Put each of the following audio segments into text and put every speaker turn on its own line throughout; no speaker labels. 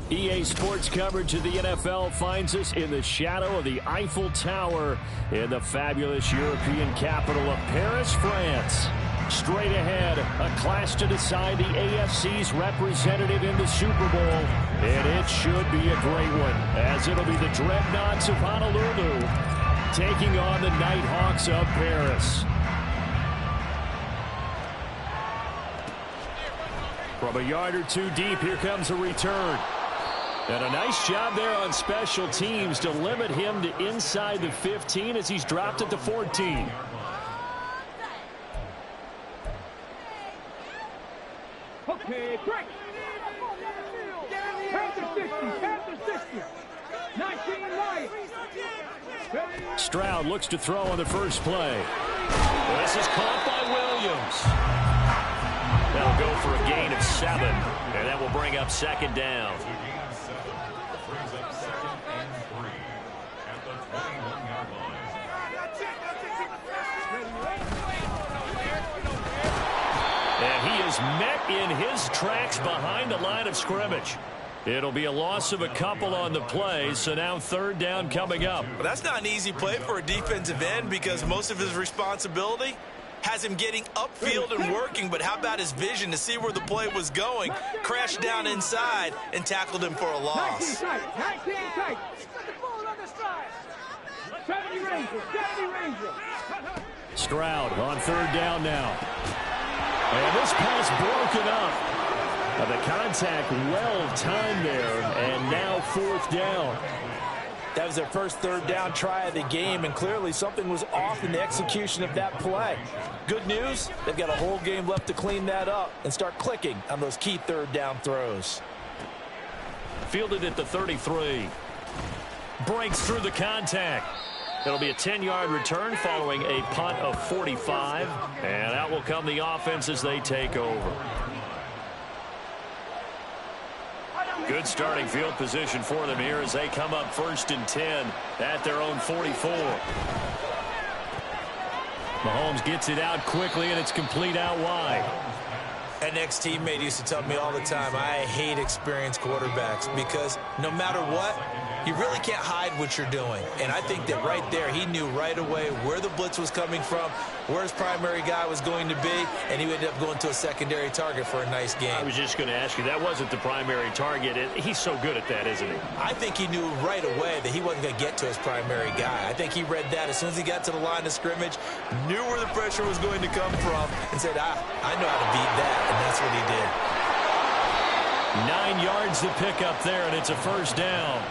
EA Sports coverage of the NFL finds us in the shadow of the Eiffel Tower in the fabulous European capital of Paris, France. Straight ahead, a clash to decide the AFC's representative in the Super Bowl. And it should be a great one, as it'll be the Dreadnoughts of Honolulu taking on the Nighthawks of Paris. From a yard or two deep, here comes a return. And a nice job there on special teams to limit him to inside the 15 as he's dropped at the 14.
Okay, break. Panther 60, Panther 60. 19 right.
Stroud looks to throw on the first play. This is caught by Williams. That'll go for a gain of 7, and that will bring up second down. And he is met in his tracks behind the line of scrimmage. It'll be a loss of a couple on the play, so now third down coming up.
Well, that's not an easy play for a defensive end because most of his responsibility has him getting upfield and working, but how about his vision to see where the play was going, crashed down inside, and tackled him for a loss.
19 tight. 70 Ranger.
Stroud on third down now. And this pass broken up. The contact well timed there, and now fourth down.
That was their first third down try of the game, and clearly something was off in the execution of that play. Good news, they've got a whole game left to clean that up and start clicking on those key third down throws.
Fielded at the 33. Breaks through the contact. It'll be a 10-yard return following a punt of 45, and out will come the offense as they take over. Good starting field position for them here as they come up first and 10 at their own 44. Mahomes gets it out quickly, and it's complete out wide.
An ex-teammate used to tell me all the time, I hate experienced quarterbacks because no matter what, you really can't hide what you're doing. And I think that right there, he knew right away where the blitz was coming from, where his primary guy was going to be, and he ended up going to a secondary target for a nice game.
I was just going to ask you, that wasn't the primary target. He's so good at that, isn't he?
I think he knew right away that he wasn't going to get to his primary guy. I think he read that as soon as he got to the line of scrimmage, knew where the pressure was going to come from, and said, I know how to beat that, and that's what he did.
9 yards to pick up there, and it's a first down.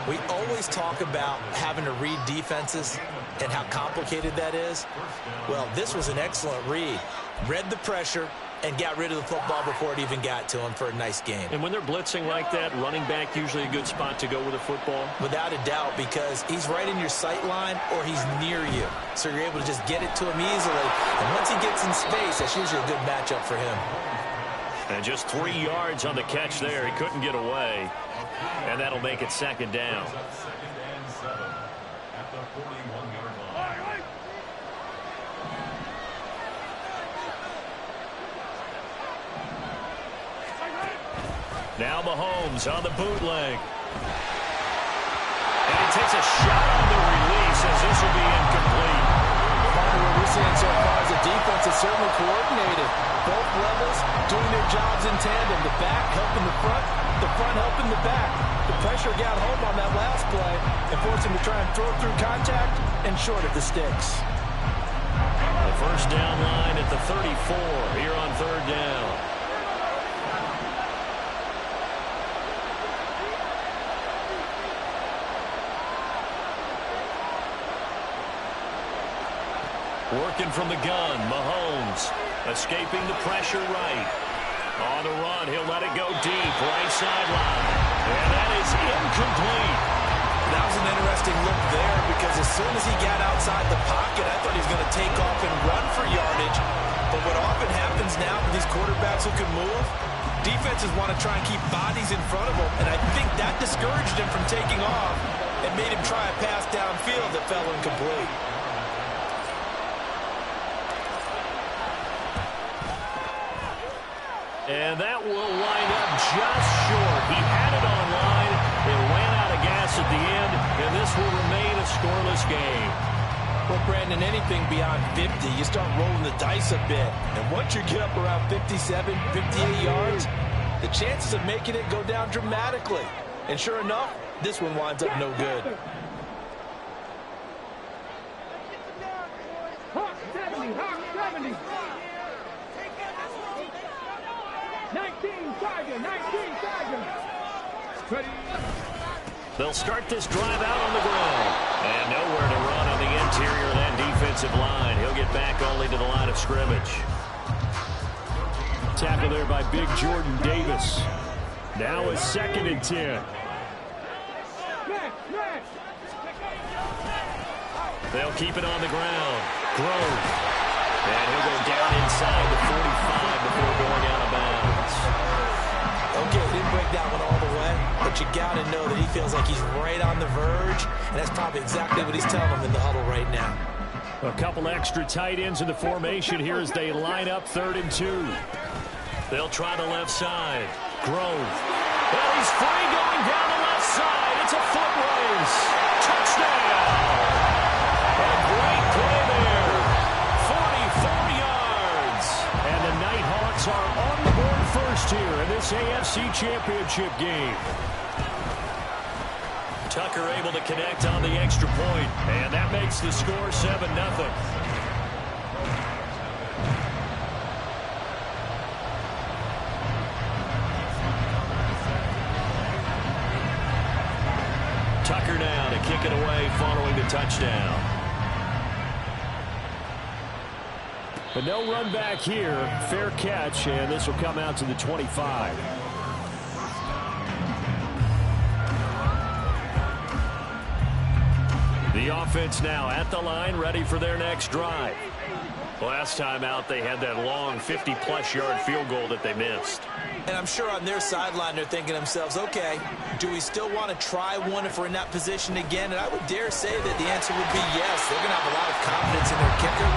We always talk about having to read defenses and how complicated that is. Well, this was an excellent read. Read the pressure and got rid of the football before it even got to him for a nice game.
And when they're blitzing like that, running back usually a good spot to go with a football?
Without a doubt, because he's right in your sight line or he's near you. So you're able to just get it to him easily. And once he gets in space, that's usually a good matchup for him.
And just 3 yards on the catch there. He couldn't get away. And that'll make it second down. Now Mahomes on the bootleg. And he takes a shot on the release as this will be incomplete.
Part of what we're seeing so far is the defense is certainly coordinated. Both levels doing their jobs in tandem. The back helping the front helping the back. The pressure got home on that last play and forced him to try and throw through contact and short of the sticks.
The first down line at the 34 here on third down. Working from the gun, Mahomes escaping the pressure right. On the run, he'll let it go deep, right sideline. And that is incomplete.
That was an interesting look there because as soon as he got outside the pocket, I thought he was going to take off and run for yardage. But what often happens now with these quarterbacks who can move, defenses want to try and keep bodies in front of them. And I think that discouraged him from taking off and made him try a pass downfield that fell incomplete.
And that will line up just short. He had it on
Well, Brandon, anything beyond 50, you start rolling the dice a bit. And once you get up around 57, 58 yards, the chances of making it go down dramatically. And sure enough, this one winds up no good.
Hawk 70, Hawk 70. 19 Tiger, 19 Tiger. Ready.
They'll start this drive out on the ground. And nowhere to run on the interior of that defensive line. He'll get back only to the line of scrimmage. Tackle there by big Jordan Davis. Now a 2nd and 10. They'll keep it on the ground. Grove. And he'll go down inside the 45 before going out of bounds.
Okay, didn't break that one all the way, but you got to know that he feels like he's right on the verge, and that's probably exactly what he's telling them in the huddle right now.
A couple extra tight ends in the formation here as they line up 3rd and 2. They'll try the left side. Grove. Well, he's free going down the left side. It's a foot race. Touchdown. A great play there. 44 yards. And the Nighthawks are on the board first here in this AFC Championship game. Tucker able to connect on the extra point, and that makes the score 7-0. Tucker now to kick it away following the touchdown. But no run back here. Fair catch, and this will come out to the 25. The offense now at the line, ready for their next drive. Last time out, they had that long 50-plus yard field goal that they missed.
And I'm sure on their sideline they're thinking to themselves, okay, do we still want to try one if we're in that position again? And I would dare say that the answer would be yes. They're going to have a lot of confidence in their kicker.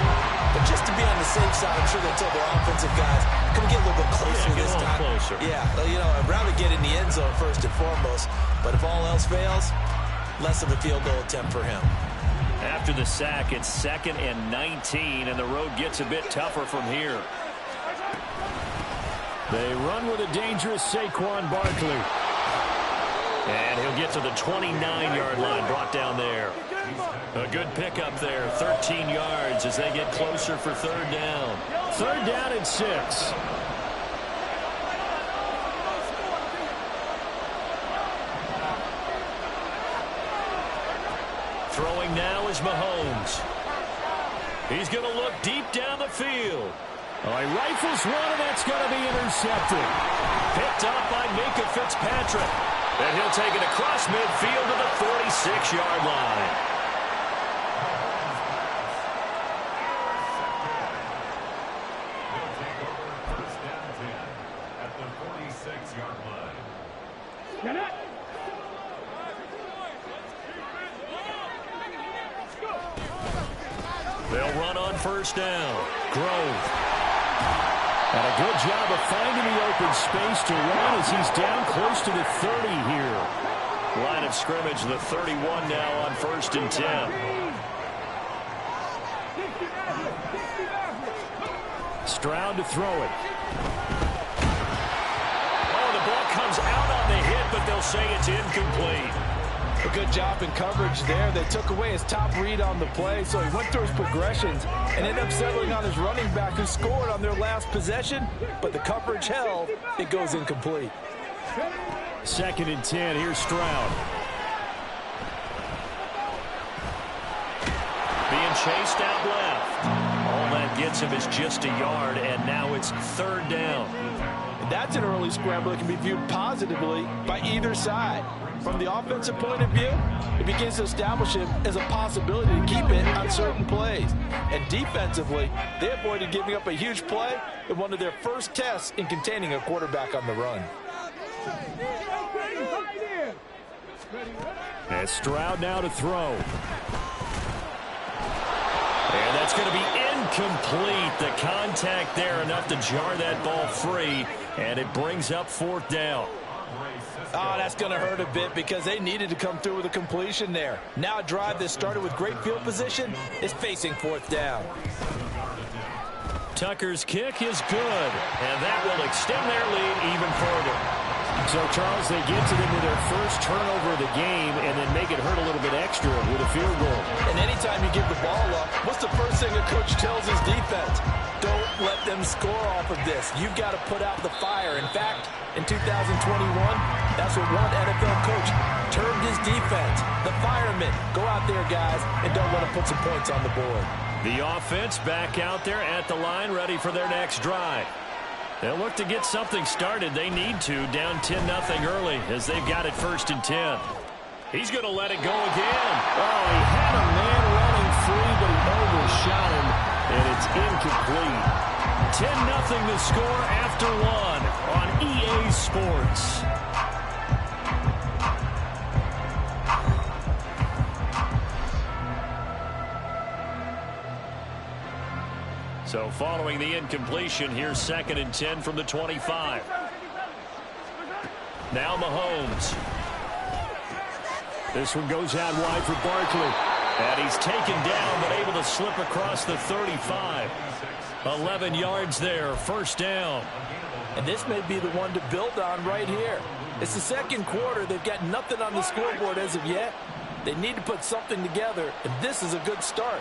But just to be on the safe side, I'm sure they told their offensive guys, can we get a little bit closer this time?
Closer.
Yeah, you know, I'd rather get in the end zone first and foremost. But if all else fails, less of a field goal attempt for him.
After the sack, it's 2nd and 19, and the road gets a bit tougher from here. They run with a dangerous Saquon Barkley. And he'll get to the 29-yard line, brought down there. A good pickup there, 13 yards as they get closer for 3rd down. 3rd down and 6. Throwing now is Mahomes. He's going to look deep down the field. Oh, he rifles one, and that's going to be intercepted. Picked up by Minka Fitzpatrick. And he'll take it across midfield to the 46-yard line.
At the 46-yard line.
Get it.
They'll run on 1st down. Grove. And a good job of finding the open space to run as he's down close to the 30 here. Line of scrimmage, the 31 now on 1st and 10. Stroud to throw it. Oh, the ball comes out on the hit, but they'll say it's incomplete.
A good job in coverage there. They took away his top read on the play, so he went through his progressions and ended up settling on his running back who scored on their last possession, but the coverage held. It goes incomplete.
2nd and 10. Here's Stroud. Being chased out left. All that gets him is just a yard, and now it's 3rd down.
And that's an early scramble that can be viewed positively by either side. From the offensive point of view, it begins to establish him as a possibility to keep it on certain plays. And defensively, they avoided giving up a huge play in one of their first tests in containing a quarterback on the run.
And Stroud now to throw. And that's going to be incomplete. The contact there enough to jar that ball free, and it brings up 4th down.
Oh, that's going to hurt a bit because they needed to come through with a completion there. Now a drive that started with great field position is facing fourth down.
Tucker's kick is good, and that will extend their lead even further. So, Charles, they get to them with their first turnover of the game and then make it hurt a little bit extra with a field goal.
And anytime you give the ball up, what's the first thing a coach tells his defense? Don't let them score off of this. You've got to put out the fire. In fact, in 2021, that's what one NFL coach termed his defense. The firemen. Go out there, guys, and don't let them put some points on the board.
The offense back out there at the line, ready for their next drive. They'll look to get something started. They need to, down 10-0 early as they've got it 1st and 10. He's going to let it go again. Oh, he had a man running free, but he overshot him, and it's incomplete. 10-0 the score after one on EA Sports. So following the incompletion, here's 2nd and 10 from the 25. Now Mahomes. This one goes out wide for Barkley. And he's taken down, but able to slip across the 35. 11 yards there, 1st down.
And this may be the one to build on right here. It's the second quarter. They've got nothing on the scoreboard as of yet. They need to put something together, and this is a good start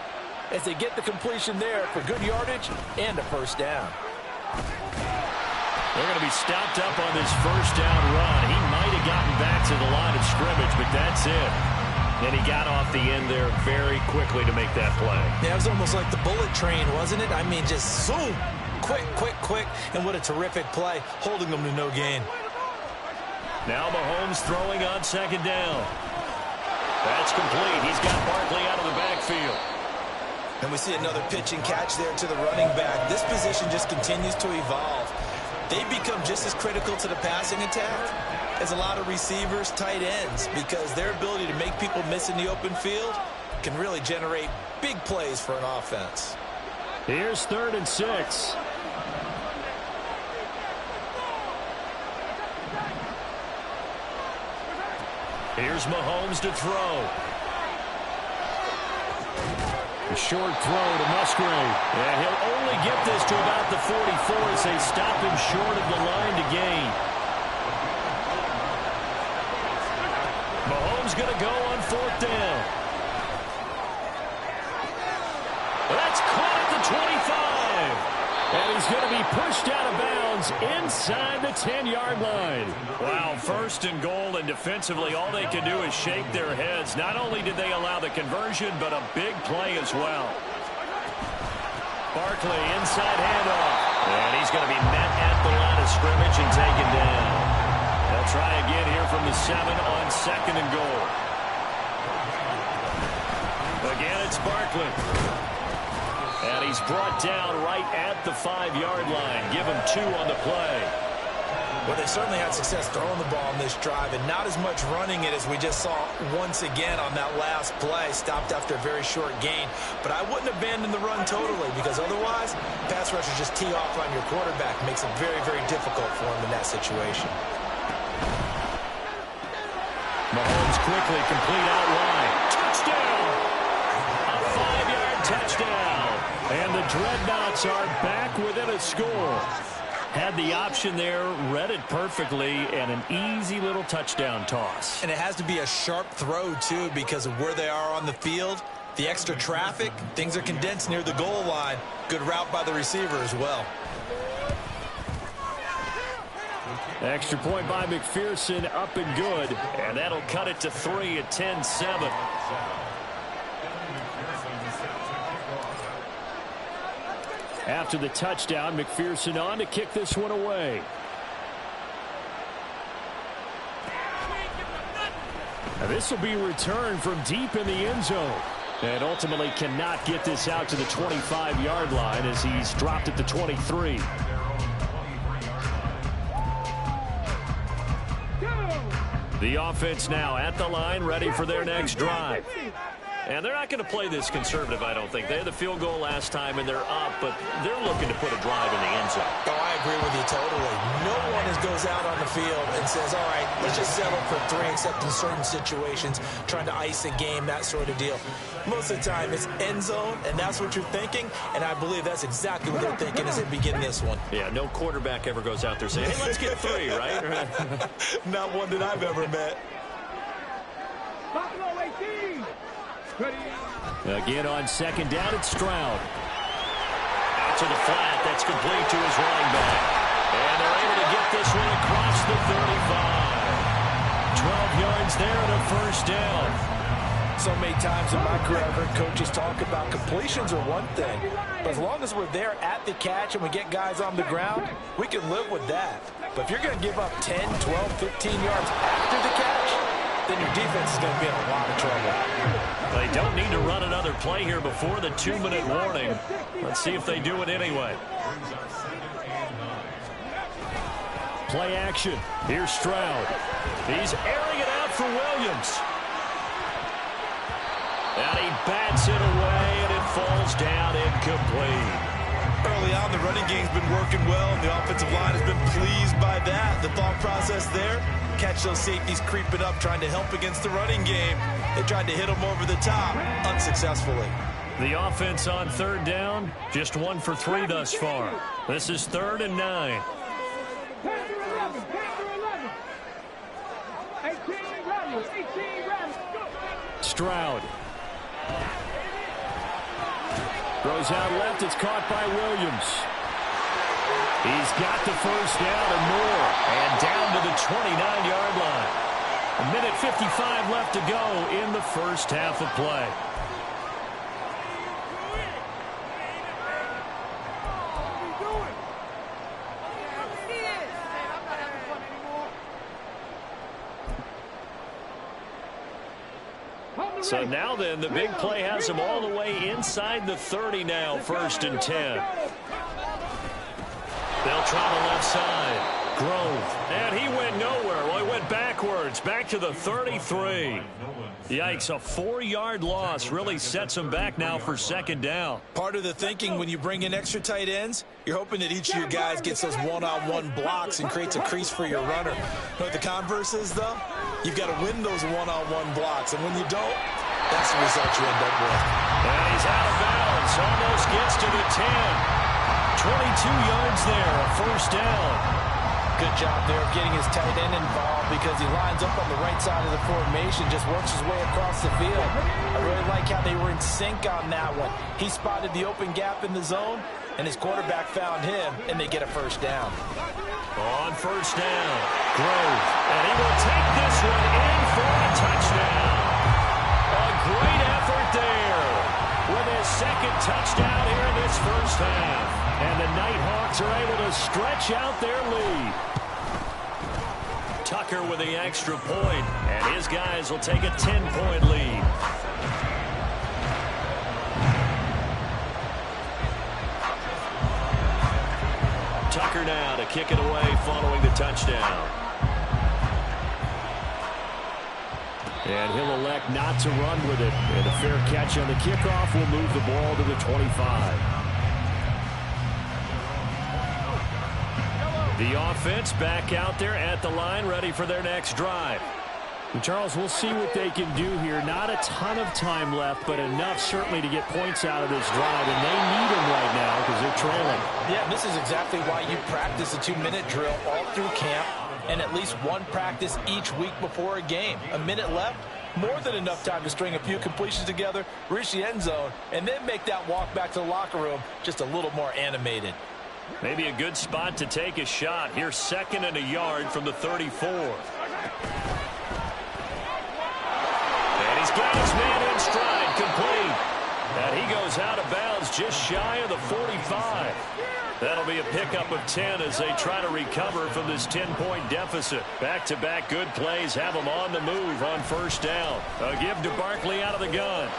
as they get the completion there for good yardage and a 1st down.
They're going to be stopped up on this 1st down run. He might have gotten back to the line of scrimmage, but that's it. And he got off the end there very quickly to make that play.
Yeah, it was almost like the bullet train, wasn't it? I mean, just zoom. Quick, quick, quick. And what a terrific play, holding them to no gain.
Now Mahomes throwing on 2nd down. That's complete. He's got Barkley out of the backfield.
And we see another pitch and catch there to the running back. This position just continues to evolve. They become just as critical to the passing attack as a lot of receivers, tight ends, because their ability to make people miss in the open field can really generate big plays for an offense.
Here's 3rd and 6. Here's Mahomes to throw. A short throw to Musgrave. And he'll only get this to about the 44 as they stop him short of the line to gain. Mahomes going to go on 4th down. That's caught at the 25. And he's going to be pushed out of bounds inside the 10-yard line. Wow, 1st and goal, and defensively all they can do is shake their heads. Not only did they allow the conversion, but a big play as well. Barkley, inside handoff. And he's going to be met at the line of scrimmage and taken down. They'll try again here from the 7 on 2nd and goal. Again, it's Barkley. And he's brought down right at the 5-yard line. Give him 2 on the play.
Well, they certainly had success throwing the ball on this drive, and not as much running it as we just saw once again on that last play. Stopped after a very short gain. But I wouldn't abandon the run totally, because otherwise, pass rushers just tee off on your quarterback. It makes it very, very difficult for him in that situation.
Mahomes quickly complete out wide. Touchdown! A 5-yard touchdown. And the Dreadnoughts are back within a score. Had the option there, read it perfectly, and an easy little touchdown toss.
And it has to be a sharp throw, too, because of where they are on the field. The extra traffic, things are condensed near the goal line. Good route by the receiver as well.
Extra point by McPherson, up and good. And that'll cut it to 3 at 10-7. After the touchdown, McPherson on to kick this one away. Now this will be returned from deep in the end zone. And ultimately cannot get this out to the 25-yard line as he's dropped at the 23. The offense now at the line, ready for their next drive. And they're not going to play this conservative, I don't think. They had the field goal last time, and they're up, but they're looking to put a drive in the end zone.
Oh, I agree with you totally. No one goes out on the field and says, all right, let's just settle for 3, except in certain situations, trying to ice a game, that sort of deal. Most of the time, it's end zone, and that's what you're thinking, and I believe that's exactly what they're thinking as they begin this one.
Yeah, no quarterback ever goes out there saying, hey, let's get 3, right?
Not one that I've ever met.
Buffalo 18.
Again on second down, it's Stroud. Out to the flat, that's complete to his running back. And they're able to get this one across the 35. 12 yards there and a first down.
So many times in my career, I've heard coaches talk about completions are one thing. But as long as we're there at the catch and we get guys on the ground, we can live with that. But if you're going to give up 10, 12, 15 yards after the catch, then your defense is going to be in a lot of trouble.
They don't need to run another play here before the 2-minute warning. Let's see if they do it anyway. Play action. Here's Stroud. He's airing it out for Williams. And he bats it away, and it falls down incomplete.
Early on, the running game's been working well, and the offensive line has been pleased by that. The thought process there, catch those safeties creeping up, trying to help against the running game. They tried to hit them over the top, unsuccessfully.
The offense on third down, just 1 for 3 thus far. This is 3rd and 9.
18
Stroud. Throws out left. It's caught by Williams. He's got the first down and more. And down to the 29-yard line. 1:55 left to go in the first half of play. So now then, the big play has him all the way inside the 30 now, 1st and 10. They'll try the left side. Grove. And he went nowhere. Well, he went backwards. Back to the 33. Yikes, a 4-yard loss really sets him back now for 2nd down.
Part of the thinking when you bring in extra tight ends, you're hoping that each of your guys gets those one-on-one blocks and creates a crease for your runner. You know what the converse is, though? You've got to win those one-on-one blocks, and when you don't, that's the result you end up with.
And he's out of bounds. Almost gets to the 10. 22 yards there, a 1st down.
Good job there of getting his tight end involved because he lines up on the right side of the formation, just works his way across the field. I really like how they were in sync on that one. He spotted the open gap in the zone, and his quarterback found him, and they get a 1st down.
On 1st down, Grove. And he will take this one in for a touchdown. A great effort there with his 2nd touchdown here in this first half. And the Nighthawks are able to stretch out their lead. Tucker with the extra point, and his guys will take a 10-point lead. Tucker now to kick it away following the touchdown. And he'll elect not to run with it. And a fair catch on the kickoff will move the ball to the 25. The offense back out there at the line, ready for their next drive. And Charles, we'll see what they can do here. Not a ton of time left, but enough certainly to get points out of this drive. And they need them right now because they're trailing.
Yeah, this is exactly why you practice a 2-minute drill all through camp and at least one practice each week before a game. A minute left, more than enough time to string a few completions together, reach the end zone, and then make that walk back to the locker room just a little more animated.
Maybe a good spot to take a shot. Here's 2nd and a yard from the 34. And he's got his man in stride, complete. And he goes out of bounds just shy of the 45. That'll be a pickup of 10 as they try to recover from this 10-point deficit. Back-to-back good plays have them on the move on 1st down. A give to Barkley out of the gun.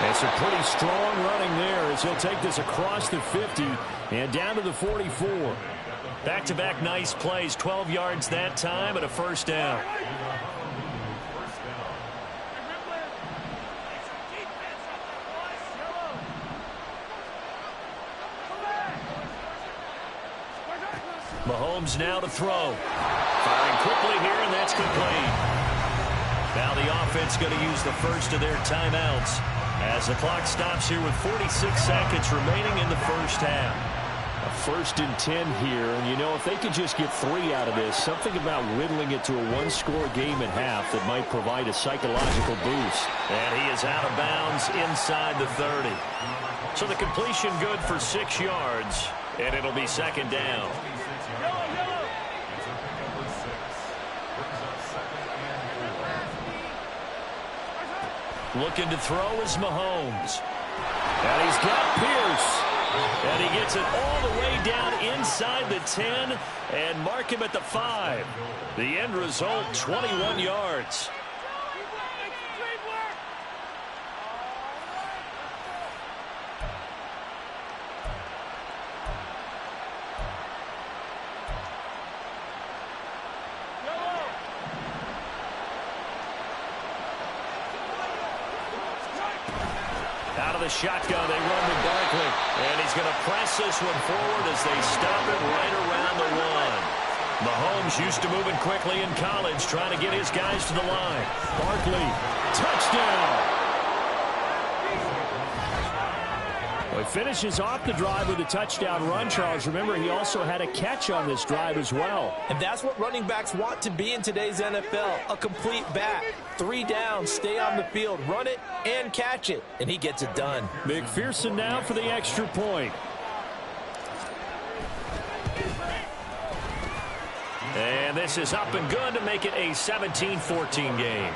And some pretty strong running there as he'll take this across the 50 and down to the 44. Back-to-back nice plays, 12 yards that time and a 1st down. Mahomes now to throw. Firing quickly here, and that's complete. Now the offense going to use the first of their timeouts as the clock stops here with 46 seconds remaining in the first half. A 1st and 10 here, and you know, if they could just get 3 out of this, something about whittling it to a one-score game at half that might provide a psychological boost. And he is out of bounds inside the 30. So the completion good for 6 yards, and it'll be 2nd down. Looking to throw is Mahomes. And he's got Pierce. And he gets it all the way down inside the 10 and mark him at the 5. The end result, 21 yards. Out of the shotgun, they run to Barkley. And he's going to press this one forward as they stop it right around the 1. Mahomes used to moving quickly in college, trying to get his guys to the line. Barkley, touchdown. Well, he finishes off the drive with a touchdown run, Charles. Remember, he also had a catch on this drive as well.
And that's what running backs want to be in today's NFL, a complete back. 3 down, stay on the field, run it, and catch it. And he gets it done.
McPherson now for the extra point. And this is up and good to make it a 17-14 game.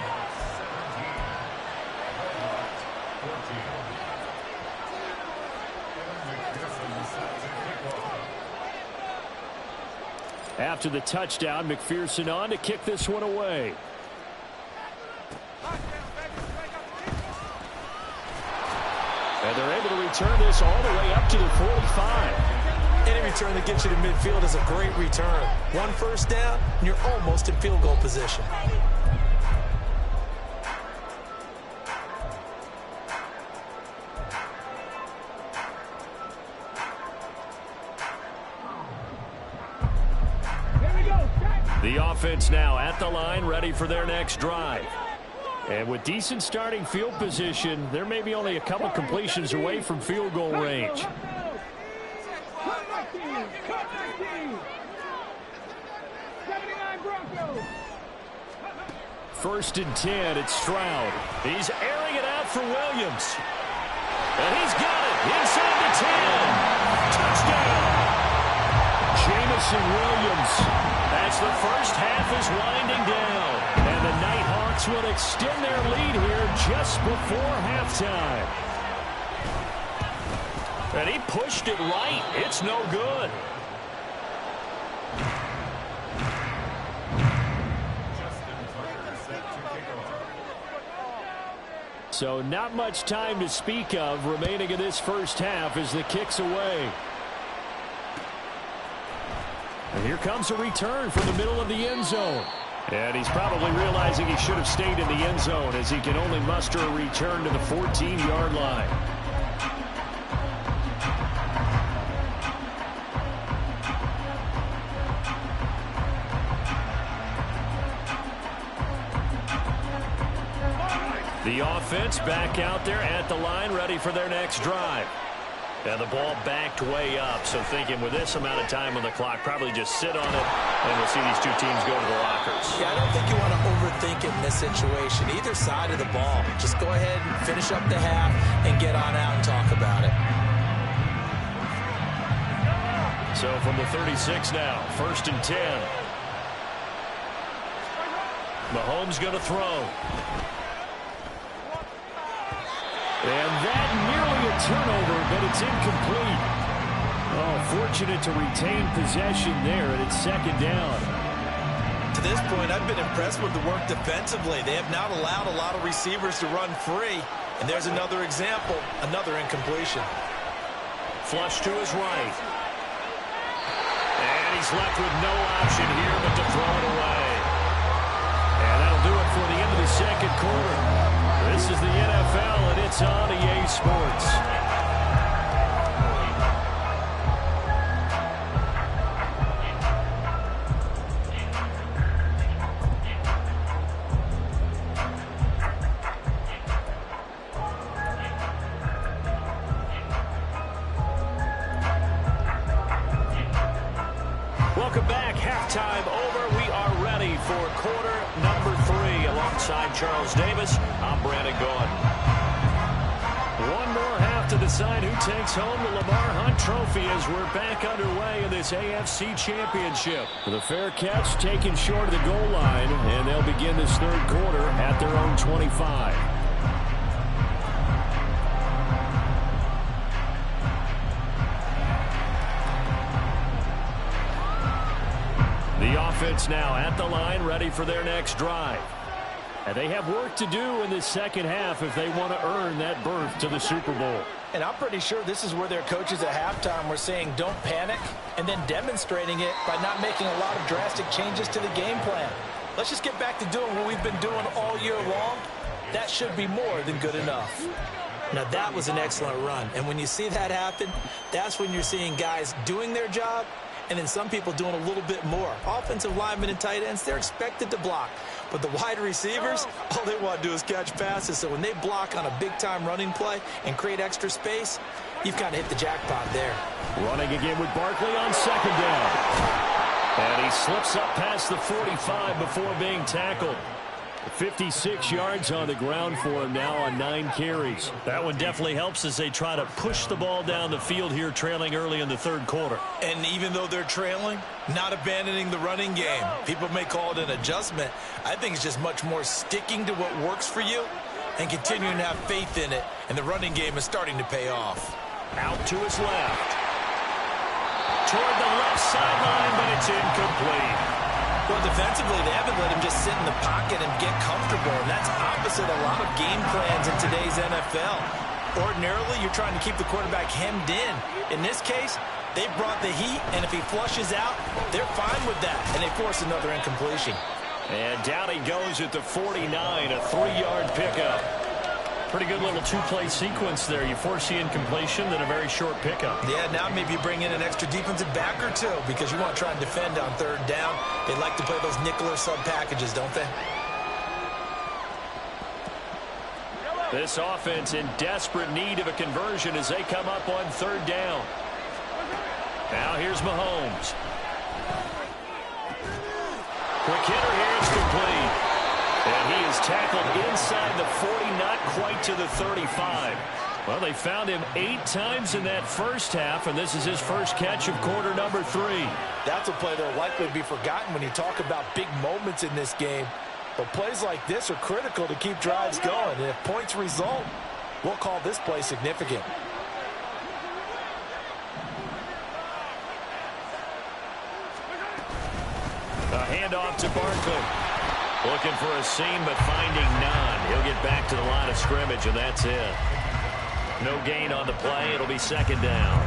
After the touchdown, McPherson on to kick this one away. And they're able to return this all the way up to the 45.
Any return that gets you to midfield is a great return. 1 first down, and you're almost in field goal position.
The offense now at the line, ready for their next drive. And with decent starting field position, there may be only a couple completions away from field goal range. First and 10, it's Stroud. He's airing it out for Williams. And he's got it inside the 10. Touchdown! Jamison Williams. As the first half is winding down. And the Nighthawks will extend their lead here just before halftime. And he pushed it right. It's no good. So not much time to speak of remaining in this first half as the kick's away. And here comes a return from the middle of the end zone. And he's probably realizing he should have stayed in the end zone as he can only muster a return to the 14-yard line. The offense back out there at the line, ready for their next drive. And the ball backed way up, so thinking with this amount of time on the clock, probably just sit on it, and we'll see these two teams go to the lockers.
Yeah, I don't think you want to overthink it in this situation. Either side of the ball. Just go ahead and finish up the half and get on out and talk about it.
So from the 36 now, 1st and 10. Mahomes going to throw. And that nearly a turnover, but it's incomplete. Oh, fortunate to retain possession there, and it's 2nd down.
To this point, I've been impressed with the work defensively. They have not allowed a lot of receivers to run free. And there's another example, another incompletion.
Flush to his right. And he's left with no option here but to throw it away. And that'll do it for the end of the 2nd quarter. This is the NFL, and it's on EA Sports.
quarter number 3. Alongside Charles Davis, I'm Brandon Gaudin.
One more half to decide who takes home the Lamar Hunt Trophy as we're back underway in this AFC Championship. The fair catch taken short of the goal line, and they'll begin this third quarter at their own 25. The offense now at the line, ready for their next drive. And they have work to do in this second half if they want to earn that berth to the Super Bowl.
And I'm pretty sure this is where their coaches at halftime were saying don't panic, and then demonstrating it by not making a lot of drastic changes to the game plan. Let's just get back to doing what we've been doing all year long. That should be more than good enough. Now that was an excellent run, and when you see that happen, that's when you're seeing guys doing their job and then some people doing a little bit more. Offensive linemen and tight ends, they're expected to block. But the wide receivers, all they want to do is catch passes. So when they block on a big-time running play and create extra space, you've kind of hit the jackpot there.
Running again with Barkley on second down. And he slips up past the 45 before being tackled. 56 yards on the ground for him now on 9 carries.
That one definitely helps as they try to push the ball down the field here, trailing early in the third quarter. And even though they're trailing, not abandoning the running game. People may call it an adjustment. I think it's just much more sticking to what works for you and continuing to have faith in it. And the running game is starting to pay off.
Out to his left. Toward the left sideline, but it's incomplete.
Well, defensively, they haven't let him just sit in the pocket and get comfortable, and that's opposite a lot of game plans in today's NFL. Ordinarily, you're trying to keep the quarterback hemmed in. In this case, they brought the heat, and if he flushes out, they're fine with that, and they force another incompletion.
And down he goes at the 49, a 3-yard pickup. Pretty good little two-play sequence there. You force the incompletion, then a very short pickup.
Yeah, now maybe you bring in an extra defensive back or two because you want to try and defend on third down. They like to play those nickel or sub packages, don't they?
This offense in desperate need of a conversion as they come up on third down. Now here's Mahomes. Quick hitter here, it's complete. And he is tackled inside the 40, not quite to the 35. Well, they found him 8 times in that first half, and this is his first catch of quarter number 3.
That's a play that will likely be forgotten when you talk about big moments in this game. But plays like this are critical to keep drives going. And if points result, we'll call this play significant.
A handoff to Barkley. Looking for a seam, but finding none. He'll get back to the line of scrimmage, and that's it. No gain on the play. It'll be second down.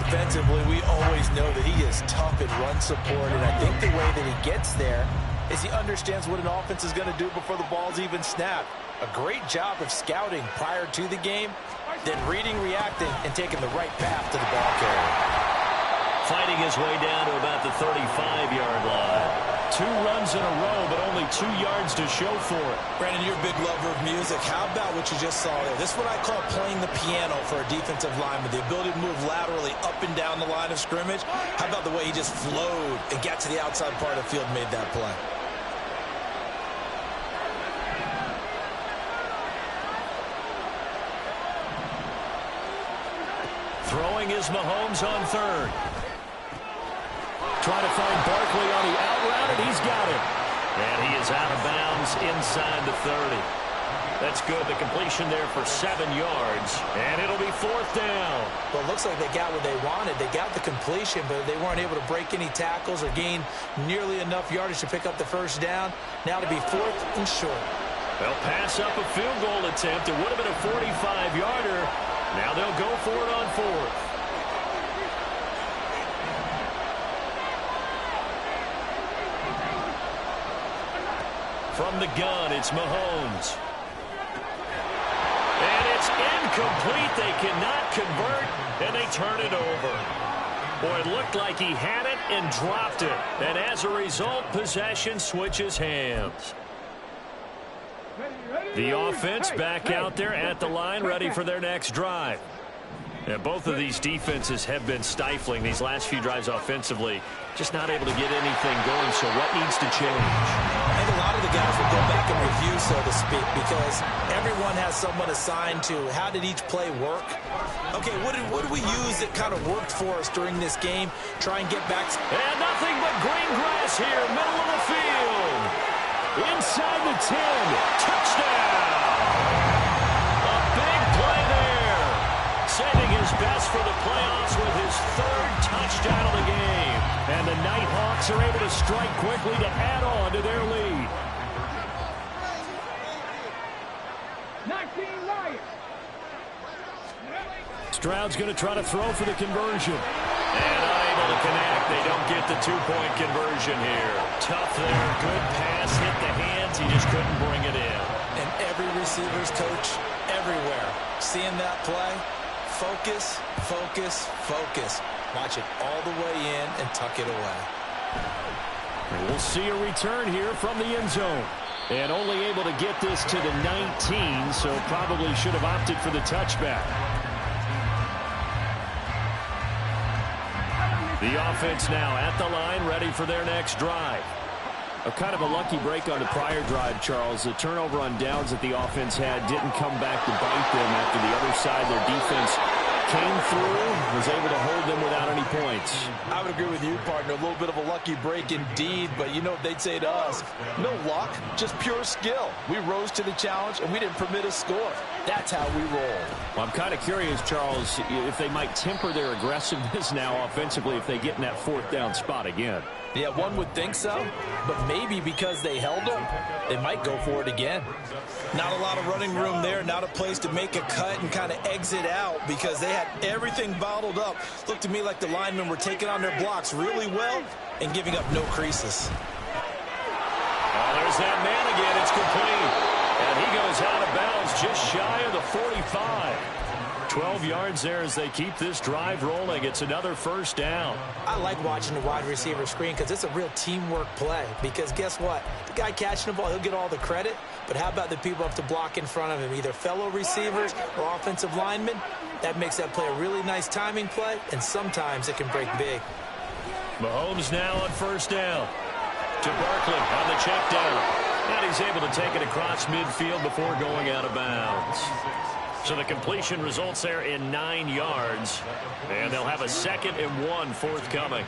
Defensively, we always know that he is tough in run support, and I think the way that he gets there is he understands what an offense is going to do before the ball's even snapped. A great job of scouting prior to the game, then reading, reacting, and taking the right path to the ball carrier.
Fighting his way down to about the 35-yard line. 2 runs in a row, but only 2 yards to show for it.
Brandon, you're a big lover of music. How about what you just saw there? This is what I call playing the piano for a defensive lineman. The ability to move laterally up and down the line of scrimmage. How about the way he just flowed and got to the outside part of the field and made that play?
Throwing is Mahomes on third. Trying to find Barkley on the out route, and he's got him. And he is out of bounds inside the 30. That's good. The completion there for 7 yards, and it'll be 4th down.
Well, it looks like they got what they wanted. They got the completion, but they weren't able to break any tackles or gain nearly enough yardage to pick up the first down. Now to be 4th and short.
They'll pass up a field goal attempt. It would have been a 45-yarder. Now they'll go for it on 4th. From the gun, it's Mahomes. And it's incomplete. They cannot convert, and they turn it over. Boy, it looked like he had it and dropped it. And as a result, possession switches hands. The offense back out there at the line, ready for their next drive. Yeah, both of these defenses have been stifling these last few drives offensively. Just not able to get anything going, so what needs to change?
And the the guys will go back and review, so to speak, because everyone has someone assigned to how did each play work. Okay, what did we use that kind of worked for us during this game? Try and get back.
And nothing but green grass here, middle of the field. Inside the 10. Touchdown. A big play there. Saving his best for the playoffs with his third touchdown of the game. And the Nighthawks are able to strike quickly to add on to their lead.
19 Lions.
Stroud's going to try to throw for the conversion. And unable to connect. They don't get the two-point conversion here. Tough there. Good pass. Hit the hands. He just couldn't bring it in.
And every receiver's coach everywhere. Seeing that play, focus, focus, focus. Watch it all the way in and tuck it away.
And we'll see a return here from the end zone. And only able to get this to the 19, so probably should have opted for the touchback. The offense now at the line, ready for their next drive. A kind of a lucky break on the prior drive, Charles. The turnover on downs that the offense had didn't come back to bite them after the other side. Their defense came through, was able to hold them without any points.
I would agree with you, partner. A little bit of a lucky break indeed, but you know what they'd say to us? No luck, just pure skill. We rose to the challenge, and we didn't permit a score. That's how we roll.
Well, I'm kind of curious, Charles, if they might temper their aggressiveness now offensively if they get in that fourth down spot again.
Yeah, one would think so, but maybe because they held them, they might go for it again. Not a lot of running room there, not a place to make a cut and kind of exit out because they had everything bottled up. Looked to me like the linemen were taking on their blocks really well and giving up no creases.
Oh, there's that man again. It's complete. And he goes out of bounds just shy of the 45. 12 yards there as they keep this drive rolling. It's another first down.
I like watching the wide receiver screen because it's a real teamwork play. Because guess what? The guy catching the ball, he'll get all the credit. But how about the people up to block in front of him, either fellow receivers or offensive linemen? That makes that play a really nice timing play, and sometimes it can break big.
Mahomes now on first down. To Barkley on the check down. And he's able to take it across midfield before going out of bounds. So the completion results there in 9 yards. And they'll have a 2nd and 1 forthcoming.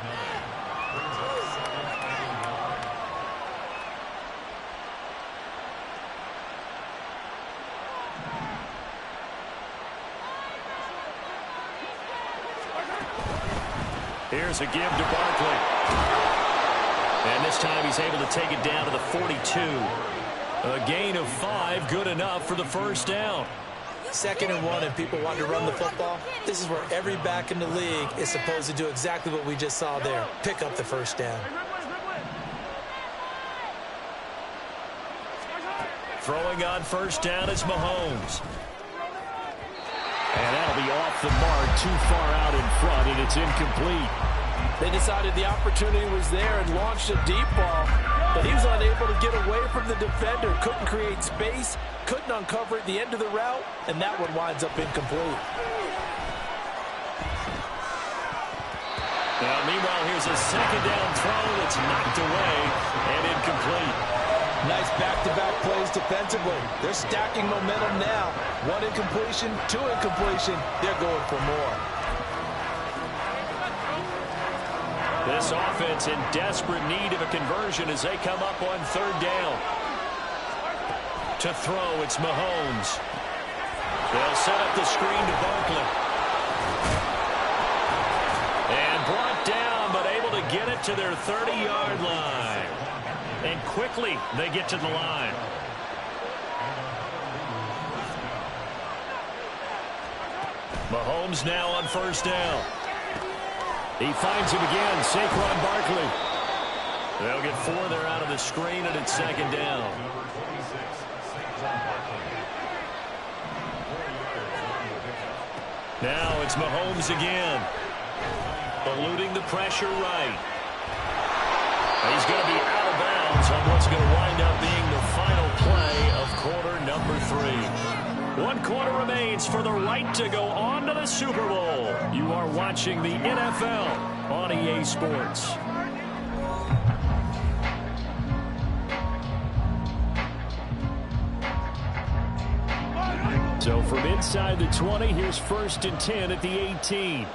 Here's a give to Barkley. And this time he's able to take it down to the 42. A gain of 5, good enough for the first down.
2nd and 1 and people want to run the football. This is where every back in the league is supposed to do exactly what we just saw there. Pick up the first down.
Throwing on first down is Mahomes. And that'll be off the mark, too far out in front, and it's incomplete.
They decided the opportunity was there and launched a deep ball, but he was unable to get away from the defender. Couldn't create space, couldn't uncover at the end of the route, and that one winds up incomplete.
Now, meanwhile, here's a 2nd down throw that's knocked away and incomplete.
Nice back-to-back plays defensively. They're stacking momentum now. 1 incompletion, 2 incompletion. They're going for more.
This offense in desperate need of a conversion as they come up on 3rd down. To throw, it's Mahomes. They'll set up the screen to Barkley. And brought down, but able to get it to their 30-yard line. And quickly, they get to the line. Mahomes now on first down. He finds him again, Saquon Barkley. They'll get 4 there out of the screen, and it's 2nd down. Now it's Mahomes again. Eluding the pressure right. He's going to be out of bounds on what's going to wind up being the final play of quarter number 3. 1 quarter remains for the right to go on to the Super Bowl. You are watching the NFL on EA Sports. So from inside the 20, here's 1st and 10 at the 18.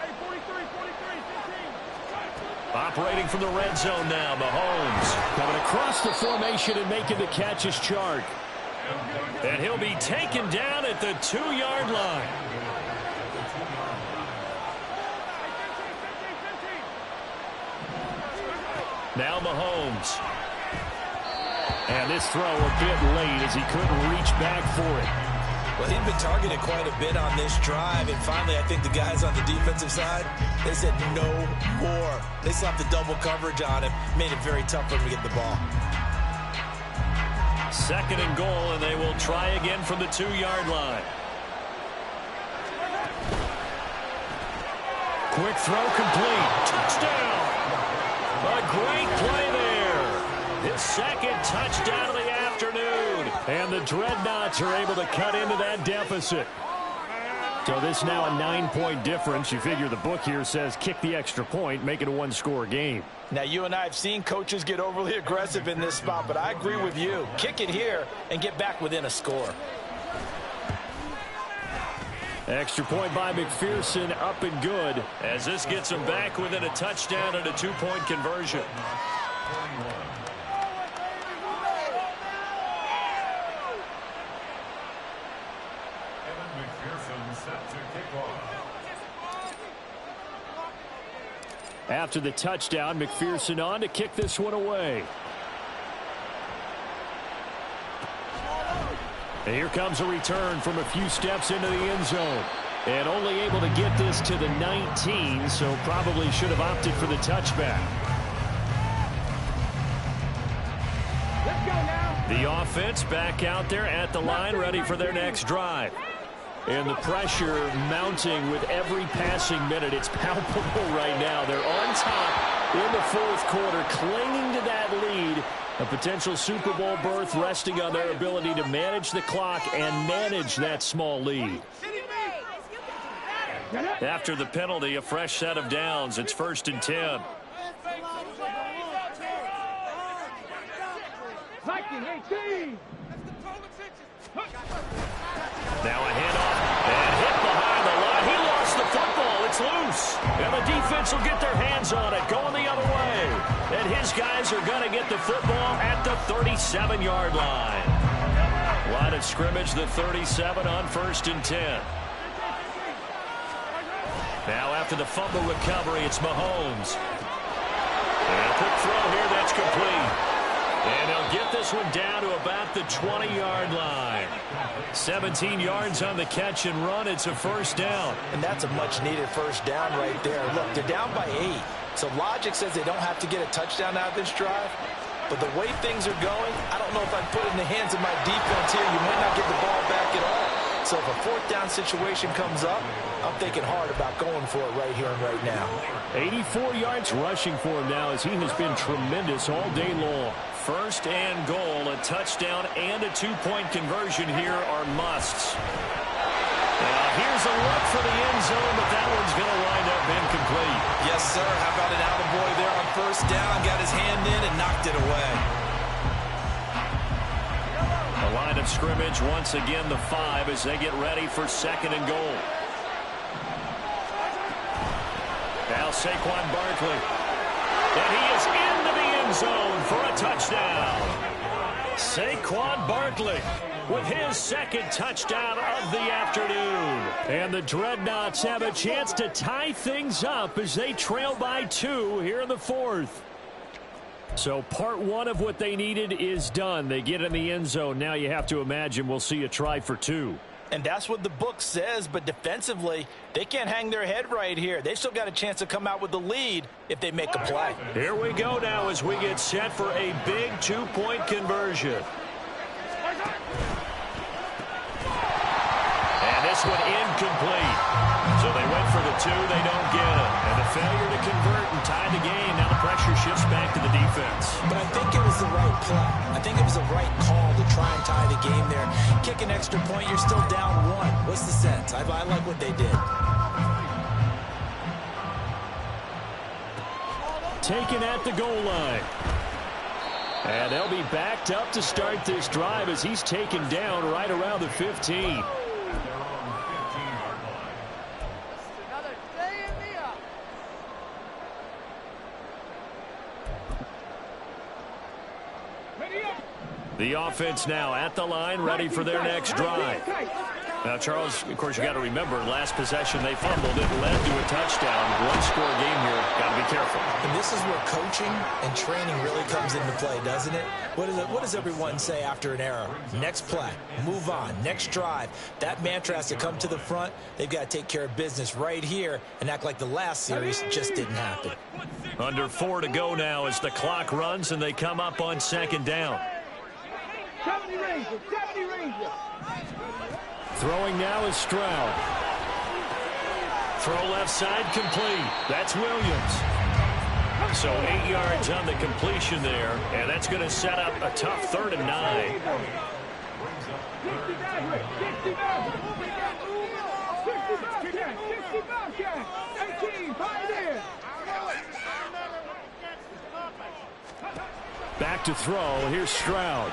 Operating from the red zone now, Mahomes coming across the formation and making the catch is Chark. And he'll be taken down at the 2-yard line. Now Mahomes. And this throw a bit late as he couldn't reach back for it.
Well, he'd been targeted quite a bit on this drive, and finally I think the guys on the defensive side, they said no more. They slapped the double coverage on him, made it very tough for him to get the ball.
2nd and goal, and they will try again from the 2-yard line. Quick throw complete. Touchdown! A great play there. His 2nd touchdown of the afternoon. And the Dreadnoughts are able to cut into that deficit. So this now a 9-point difference. You figure the book here says kick the extra point, make it a 1-score game.
Now, you and I have seen coaches get overly aggressive in this spot, but I agree with you. Kick it here and get back within a score.
Extra point by McPherson, up and good, as this gets him back within a touchdown and a 2-point conversion. After the touchdown, McPherson on to kick this one away. And here comes a return from a few steps into the end zone. And only able to get this to the 19, so probably should have opted for the touchback.
Let's go now.
The offense back out there at the line, ready for their next drive. And the pressure mounting with every passing minute. It's palpable right now. They're on top in the 4th quarter, clinging to that lead. A potential Super Bowl berth resting on their ability to manage the clock and manage that small lead. After the penalty, a fresh set of downs. It's 1st and 10. Now a handoff and hit behind the line. He lost the football. It's loose. And the defense will get their hands on it, going the other way. And his guys are going to get the football at the 37-yard line. Line of scrimmage, the 37 on 1st and 10. Now after the fumble recovery, it's Mahomes. And a quick throw here, that's complete. And he'll get this one down to about the 20-yard line. 17 yards on the catch and run. It's a 1st down.
And that's a much-needed 1st down right there. Look, they're down by 8. So logic says they don't have to get a touchdown out of this drive. But the way things are going, I don't know if I'd put it in the hands of my defense here. You might not get the ball back at all. So if a 4th down situation comes up, I'm thinking hard about going for it right here and right now.
84 yards rushing for him now as he has been tremendous all day long. 1st and goal, a touchdown and a 2-point conversion here are musts. Now here's a look for the end zone, but that one's going to wind up incomplete.
Yes, sir. How about an attaboy there on 1st down? Got his hand in and knocked it away.
The line of scrimmage once again the 5 as they get ready for 2nd and goal. Now Saquon Barkley. And he is into the end zone for a touchdown. Saquon Barkley with his 2nd touchdown of the afternoon. And the Dreadnoughts have a chance to tie things up as they trail by 2 here in the 4th. So part 1 of what they needed is done. They get in the end zone. Now you have to imagine we'll see a try for 2.
And that's what the book says, but defensively, they can't hang their head right here. They've still got a chance to come out with the lead if they make a play.
Here we go now as we get set for a big 2-point conversion. And this one incomplete. So they went for the 2, they don't get it. And a failure to convert and tie the game. Now the pressure shifts back to the defense.
But I think it was the right play. I think it was the right call to try and tie the game there. Kick an extra point, you're still down 1. What's the sense? I like what they did.
Taken at the goal line. And they'll be backed up to start this drive as he's taken down right around the 15.
their own 15-yard line.
Another stay in the up. Ready up.
The offense now at the line, ready for their next drive. Now, Charles, of course, you got to remember, last possession they fumbled. It led to a touchdown. One-score game here. Got to be careful.
And this is where coaching and training really comes into play, doesn't it? What does everyone say after an error? Next play, move on, next drive. That mantra has to come to the front. They've got to take care of business right here and act like the last series just didn't happen.
Under 4 to go now as the clock runs and they come up on second down.
70 Rangers, 70 Rangers.
Throwing now is Stroud. Throw left side complete. That's Williams. So 8 yards on the completion there, and that's going to set up a tough 3rd and 9.
18, pioneer.
Back to throw. Here's Stroud.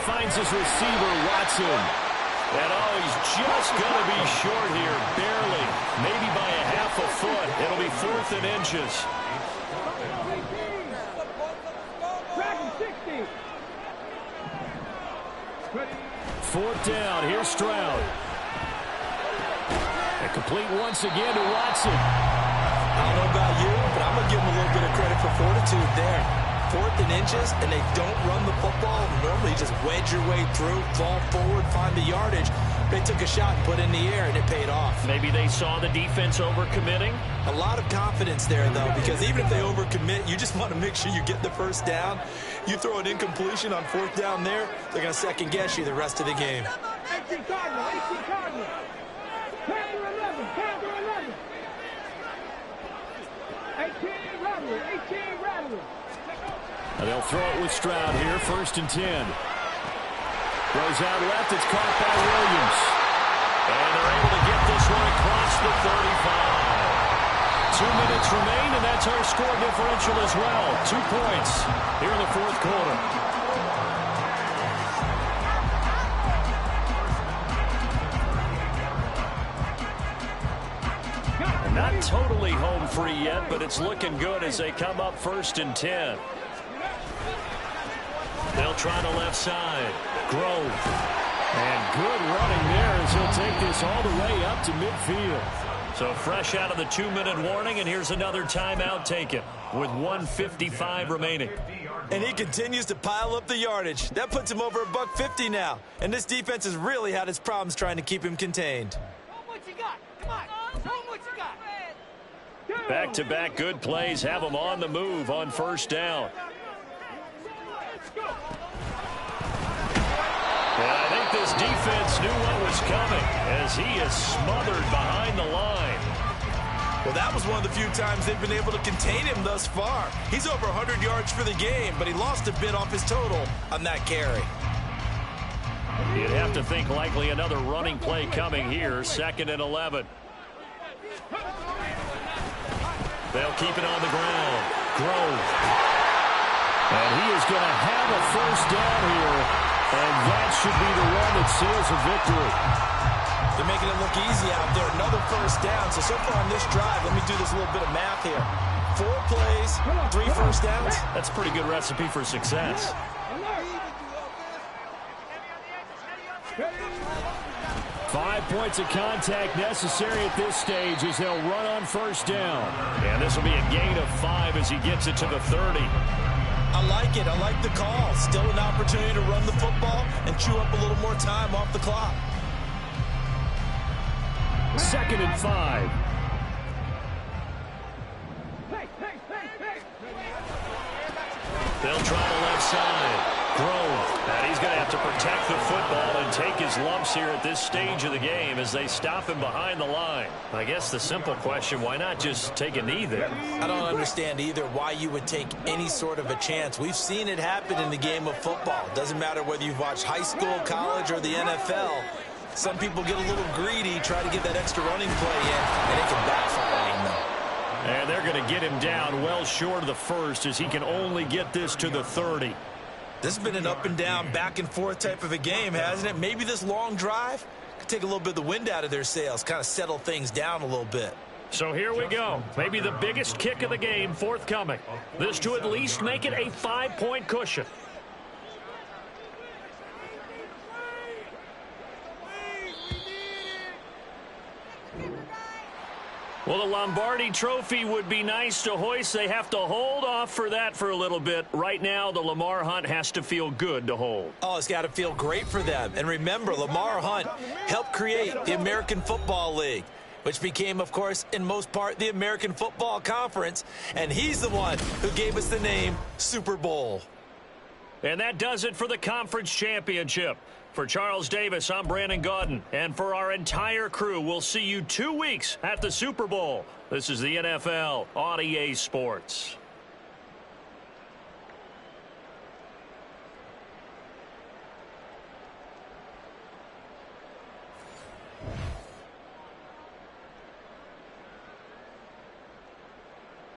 Finds his receiver, Watson. And he's just going to be short here, barely. Maybe by a half a foot. It'll be 4th and inches. 4th down. Here's Stroud. And complete once again to Watson.
I don't know about you, but I'm going to give him a little bit of credit for fortitude there. 4th and inches, and they don't run the football. Normally, you just wedge your way through, fall forward, find the yardage. They took a shot and put it in the air, and it paid off.
Maybe they saw the defense overcommitting.
A lot of confidence there, though, because even if they overcommit, you just want to make sure you get the first down. You throw an incompletion on 4th down there, they're going to second-guess you the rest of the game.
18 Cardinal, 18 Cardinal. Panther 11, Panther 11. 18 Rattler, 18 Rattler.
They'll throw it with Stroud here, 1st and 10. Throws out left, it's caught by Williams. And they're able to get this one across the 35. 2 minutes remain, and that's our score differential as well. 2 points here in the 4th quarter. Not totally home free yet, but it's looking good as they come up 1st and 10. They'll try the left side. Grove. And good running there as he'll take this all the way up to midfield. So fresh out of the 2-minute warning, and here's another timeout taken with 1:55 remaining.
And he continues to pile up the yardage. That puts him over $150 now. And this defense has really had its problems trying to keep him contained.
Back-to-back good plays have them on the move on 1st down. And I think this defense knew what was coming as he is smothered behind the line.
Well, that was one of the few times they've been able to contain him thus far. He's over 100 yards for the game, but he lost a bit off his total on that carry.
You'd have to think likely another running play coming here, 2nd and 11. They'll keep it on the ground. Grove. And he is going to have a 1st down here. And that should be the one that seals a victory.
They're making it look easy out there. Another 1st down. So far on this drive, let me do this little bit of math here. 4 plays, 3 1st downs.
That's a pretty good recipe for success. 5 points of contact necessary at this stage as they'll run on 1st down. And this will be a gain of 5 as he gets it to the 30.
I like it. I like the call. Still an opportunity to run the football and chew up a little more time off the clock.
2nd and 5. They'll try the left side. Grove. And he's going to have to protect the football and take his lumps here at this stage of the game as they stop him behind the line. I guess the simple question, why not just take a knee there?
I don't understand either why you would take any sort of a chance. We've seen it happen in the game of football. Doesn't matter whether you've watched high school, college, or the NFL. Some people get a little greedy, try to get that extra running play in, and it can backfire on them.
And they're going to get him down well short of the 1st as he can only get this to the 30.
This has been an up and down, back and forth type of a game, hasn't it? Maybe this long drive could take a little bit of the wind out of their sails, kind of settle things down a little bit.
So here we go. Maybe the biggest kick of the game forthcoming. This to at least make it a 5-point cushion. Well, the Lombardi Trophy would be nice to hoist. They have to hold off for that for a little bit. Right now, the Lamar Hunt has to feel good to hold.
Oh, it's got to feel great for them. And remember, Lamar Hunt helped create the American Football League, which became, of course, in most part, the American Football Conference. And he's the one who gave us the name Super Bowl.
And that does it for the conference championship. For Charles Davis, I'm Brandon Gaudin. And for our entire crew, we'll see you 2 weeks at the Super Bowl. This is the NFL on EA Sports.